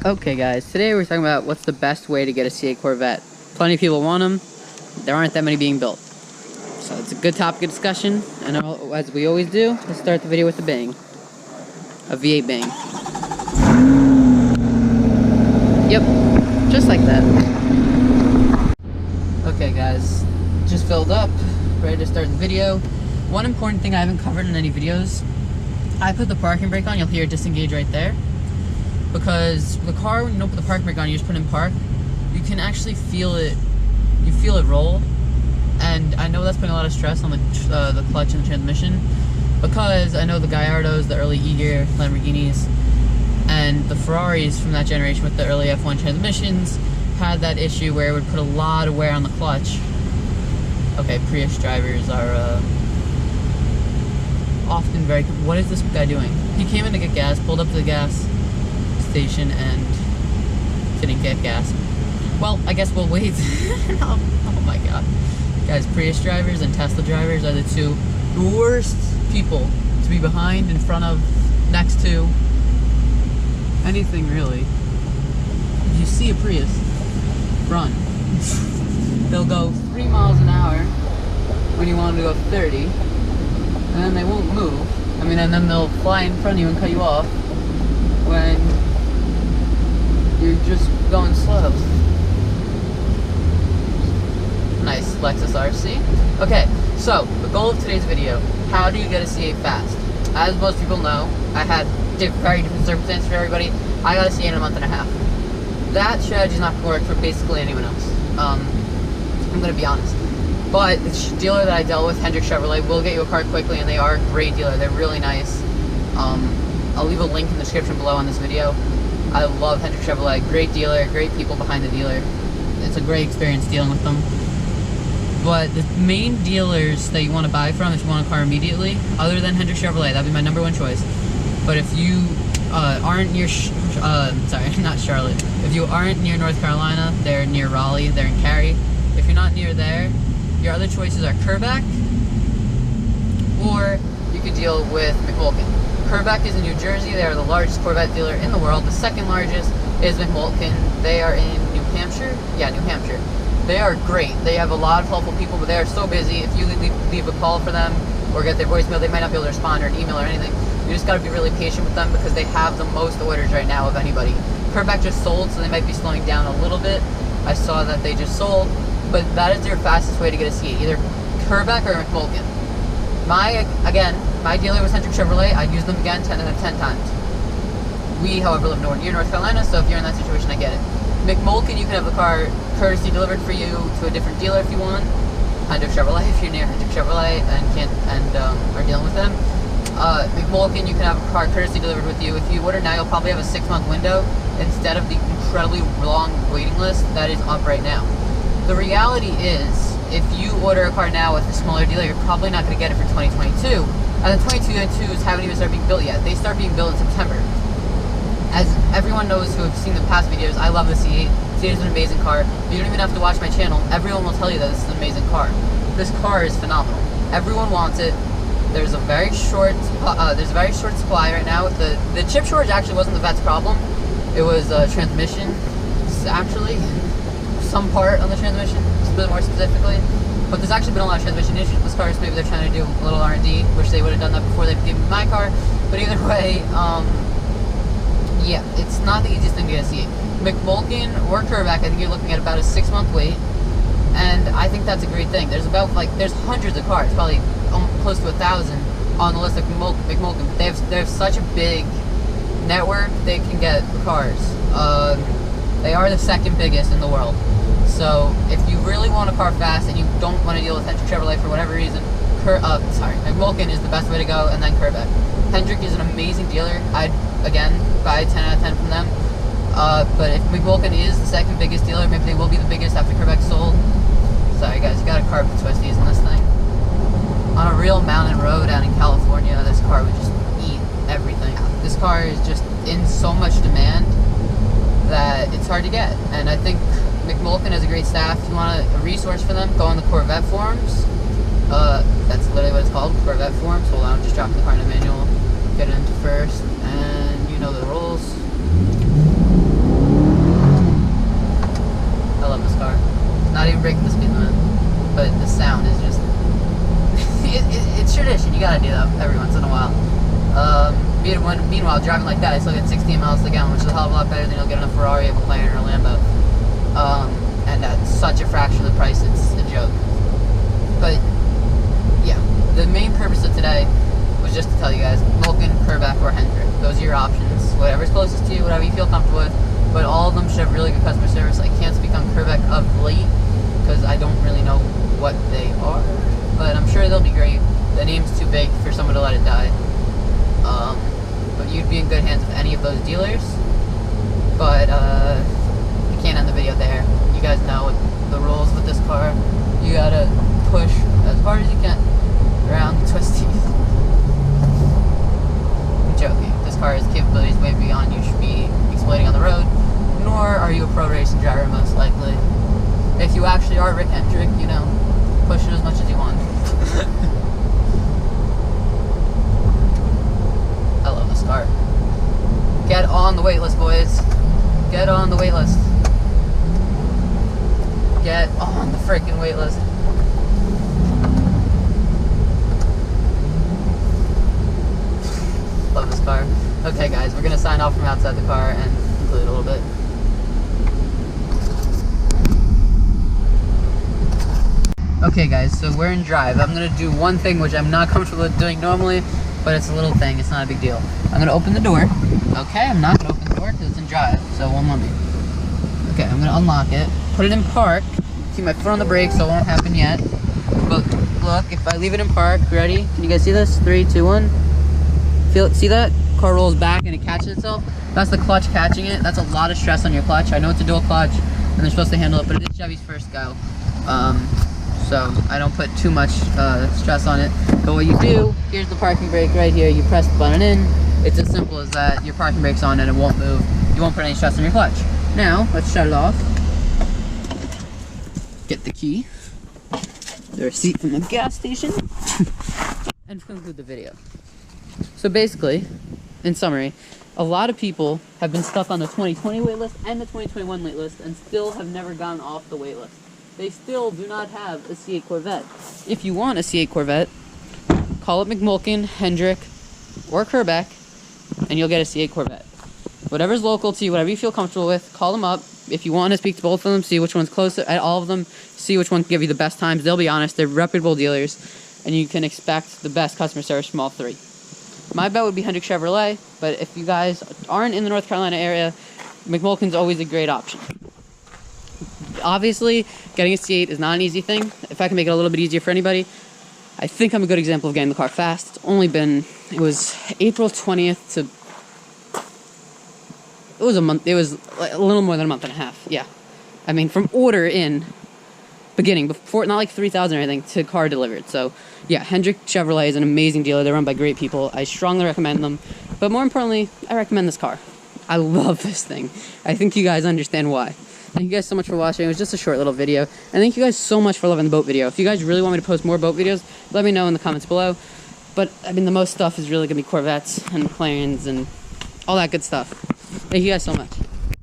Okay guys, today we're talking about what's the best way to get a C8 Corvette. Plenty of people want them, there aren't that many being built. So it's a good topic of discussion, and as we always do, let's start the video with a bang. A V8 bang. Yep, just like that. Okay guys, just filled up, ready to start the video. One important thing I haven't covered in any videos, I put the parking brake on, you'll hear it disengage right there. Because the car, when you don't put the parking brake on, you just put it in park, you can actually feel it, roll. And I know that's putting a lot of stress on the clutch and the transmission, because I know the Gallardos, the early E-Gear Lamborghinis, and the Ferraris from that generation with the early F1 transmissions had that issue where it would put a lot of wear on the clutch. Okay, Prius drivers are often very... What is this guy doing? He came in to get gas, pulled up to the gas station and didn't get gas. Well, I guess we'll wait. Oh my god. Guys, Prius drivers and Tesla drivers are the two worst people to be behind, in front of, next to, anything really. If you see a Prius, run. They'll go 3 miles an hour when you want them to go 30, and then they won't move. And then they'll fly in front of you and cut you off when you're just going slow. Nice Lexus RC. Okay, so the goal of today's video: how do you get a C8 fast? As most people know, I had very different circumstances for everybody. I got a C8 in a month and a half. That strategy's not going to work for basically anyone else. I'm going to be honest. But the dealer that I dealt with, Hendrick Chevrolet, will get you a car quickly, and they are a great dealer. They're really nice. I'll leave a link in the description below on this video. I love Hendrick Chevrolet. Great dealer, great people behind the dealer. It's a great experience dealing with them. But the main dealers that you want to buy from if you want a car immediately, other than Hendrick Chevrolet, that'd be my #1 choice. But if you aren't near, sorry, not Charlotte. If you aren't near North Carolina, they're near Raleigh, they're in Cary. If you're not near there, your other choices are Kerbeck, or you could deal with McMulkin. Kerbeck is in New Jersey. They are the largest Corvette dealer in the world. The second largest is McMulkin. They are in New Hampshire. Yeah, New Hampshire. They are great. They have a lot of helpful people, but they are so busy. If you leave a call for them or get their voicemail, they might not be able to respond, or an email or anything. You just got to be really patient with them because they have the most orders right now of anybody. Kerbeck just sold, so they might be slowing down a little bit. I saw that they just sold, but that is their fastest way to get a C8, either Kerbeck or McMulkin. My dealer was Hendrick Chevrolet. I'd use them again 10 out of 10 times. We, however, live near North Carolina, so if you're in that situation, I get it. McMulkin, you can have the car courtesy delivered for you to a different dealer if you want. Hendrick Chevrolet, if you're near Hendrick Chevrolet and are dealing with them. McMulkin, you can have a car courtesy delivered with you. If you order now, you'll probably have a 6-month window instead of the incredibly long waiting list that is up right now. The reality is, if you order a car now with a smaller dealer, you're probably not going to get it for 2022. And the 2022s haven't even started being built yet. They start being built in September. As everyone knows who have seen the past videos, I love the C8. C8 is an amazing car. You don't even have to watch my channel. Everyone will tell you that this is an amazing car. This car is phenomenal. Everyone wants it. There's a very short supply right now. The chip shortage actually wasn't the vet's problem. It was transmission, actually. Some part on the transmission, a bit more specifically. But there's actually been a lot of transmission issues with this car, so maybe they're trying to do a little R&D, which they would have done that before they gave me my car. But either way, yeah, it's not the easiest thing to get a C8. McMulkin or Kerbeck, I think you're looking at about a 6-month wait, and I think that's a great thing. There's hundreds of cars, probably close to 1,000 on the list of McMulkin. But they have such a big network, they can get the cars. They are the second biggest in the world. So if you really want a car fast and you don't want to deal with Hendrick Chevrolet for whatever reason, McMulkin is the best way to go, and then Kerbeck. Hendrick is an amazing dealer. I'd, again, buy 10 out of 10 from them. But if McMulkin is the second biggest dealer, maybe they will be the biggest after Kerbeck sold. Sorry guys, you got a carbon twisties in this thing. On a real mountain road out in California, this car would just eat everything. This car is just in so much demand that it's hard to get. And I think McMulkin has a great staff. If you want a resource for them, go on the Corvette forums. That's literally what it's called, Corvette forums. Hold on, just drop the car in the manual, get it into first, and you know the rules. You gotta do that every once in a while. Meanwhile, driving like that, I still get 16 miles per gallon, which is a hell of a lot better than you'll get in a Ferrari, a McLaren, or a Lambo. And at such a fraction of the price, it's a joke. But yeah, the main purpose of today was just to tell you guys, Vulcan, Corvette, or Hendrick. Those are your options. Whatever's closest to you, whatever you feel comfortable with. But all of them should have really good customer service. I can't speak on Corvette of late because I don't really know what they are. But I'm sure they'll be great. The name's too big for someone to let it die. But you'd be in good hands with any of those dealers. But I can't end the video there. You guys know the rules with this car. You gotta push as hard as you can around the twisties. I'm joking. This car's capabilities way beyond you should be exploiting on the road. Nor are you a pro racing driver, most likely. If you actually are Rick Hendrick, you know, push it as much as you want. I love this car. Get on the wait list, boys. Get on the wait list. Get on the freaking wait list. Love this car. Okay, guys, we're gonna sign off from outside the car and conclude a little bit. Okay, guys, so we're in drive. I'm gonna do one thing which I'm not comfortable with doing normally, but it's a little thing. It's not a big deal. I'm gonna open the door. Okay, I'm not gonna open the door because it's in drive, so it won't let me. Okay, I'm gonna unlock it, put it in park. Keep my foot on the brake, so it won't happen yet. But look, if I leave it in park, ready? Can you guys see this? 3, 2, 1. Feel it? See that? Car rolls back and it catches itself. That's the clutch catching it. That's a lot of stress on your clutch. I know it's a dual clutch, and they're supposed to handle it, but it is Chevy's first go. So I don't put too much stress on it. But what you do, here's the parking brake right here. You press the button in. It's as simple as that. Your parking brake's on and it won't move. You won't put any stress on your clutch. Now, let's shut it off. Get the key. The receipt from the gas station. And conclude the video. So basically, in summary, a lot of people have been stuck on the 2020 waitlist and the 2021 waitlist and still have never gotten off the waitlist. They still do not have a C8 Corvette. If you want a C8 Corvette, call up McMulkin, Hendrick, or Kerbeck, and you'll get a C8 Corvette. Whatever's local to you, whatever you feel comfortable with, call them up. If you want to speak to both of them, see which one's closer, at all of them, see which one can give you the best times. They'll be honest, they're reputable dealers, and you can expect the best customer service from all three. My bet would be Hendrick Chevrolet, but if you guys aren't in the North Carolina area, McMulkin's always a great option. Obviously, getting a C8 is not an easy thing. If I can make it a little bit easier for anybody, I think I'm a good example of getting the car fast. It's only been, it was April 20th to, it was a month, it was a little more than a month and a half, yeah. I mean, from order in, beginning, before, not like 3,000 or anything, to car delivered. So, yeah, Hendrick Chevrolet is an amazing dealer. They're run by great people. I strongly recommend them. But more importantly, I recommend this car. I love this thing. I think you guys understand why. Thank you guys so much for watching. It was just a short little video. And thank you guys so much for loving the boat video. If you guys really want me to post more boat videos, let me know in the comments below. But, I mean, the most stuff is really going to be Corvettes and McLarens and all that good stuff. Thank you guys so much.